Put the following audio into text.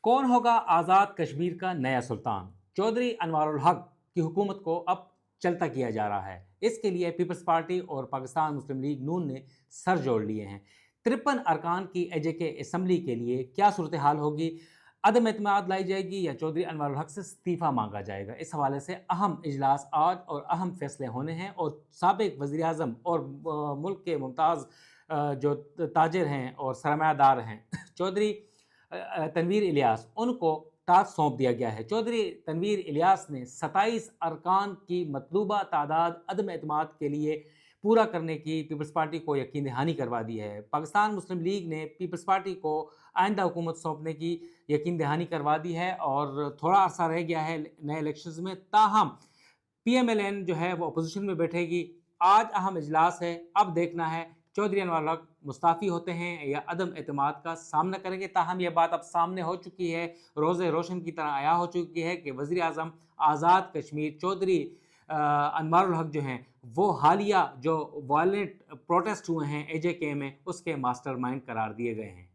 کون ہوگا آزاد کشمیر کا نیا سلطان؟ چودھری انوار الحق کی حکومت کو اب چلتا کیا جا رہا ہے۔ اس کے لیے پیپلز پارٹی اور پاکستان مسلم لیگ نون نے سر جوڑ لیے ہیں۔ 53 ارکان کی AJ اسمبلی کے لیے کیا صورتحال ہوگی؟ عدم اعتماد لائی جائے گی یا چودھری انوار الحق سے استعفیٰ مانگا جائے گا؟ اس حوالے سے اہم اجلاس آج اور اہم فیصلے ہونے ہیں، اور سابق وزیر اعظم اور ملک کے ممتاز جو تاجر ہیں اور سرمایہ دار ہیں چودھری تنویر الیاس، ان کو ٹاسک سونپ دیا گیا ہے۔ چودھری تنویر الیاس نے 27 ارکان کی مطلوبہ تعداد عدم اعتماد کے لیے پورا کرنے کی پیپلز پارٹی کو یقین دہانی کروا دی ہے۔ پاکستان مسلم لیگ نے پیپلز پارٹی کو آئندہ حکومت سونپنے کی یقین دہانی کروا دی ہے، اور تھوڑا عرصہ رہ گیا ہے نئے الیکشنز میں، تاہم PMLN جو ہے وہ اپوزیشن میں بیٹھے گی۔ آج اہم اجلاس ہے، اب دیکھنا ہے چودھری انوار الحق مستعفی ہوتے ہیں یا عدم اعتماد کا سامنا کریں گے۔ تاہم یہ بات اب سامنے ہو چکی ہے، روز روشن کی طرح عیاں ہو چکی ہے کہ وزیر اعظم آزاد کشمیر چودھری انوار الحق جو ہیں وہ حالیہ جو وائلنٹ پروٹیسٹ ہوئے ہیں AJ میں، اس کے ماسٹر مائنڈ قرار دیے گئے ہیں۔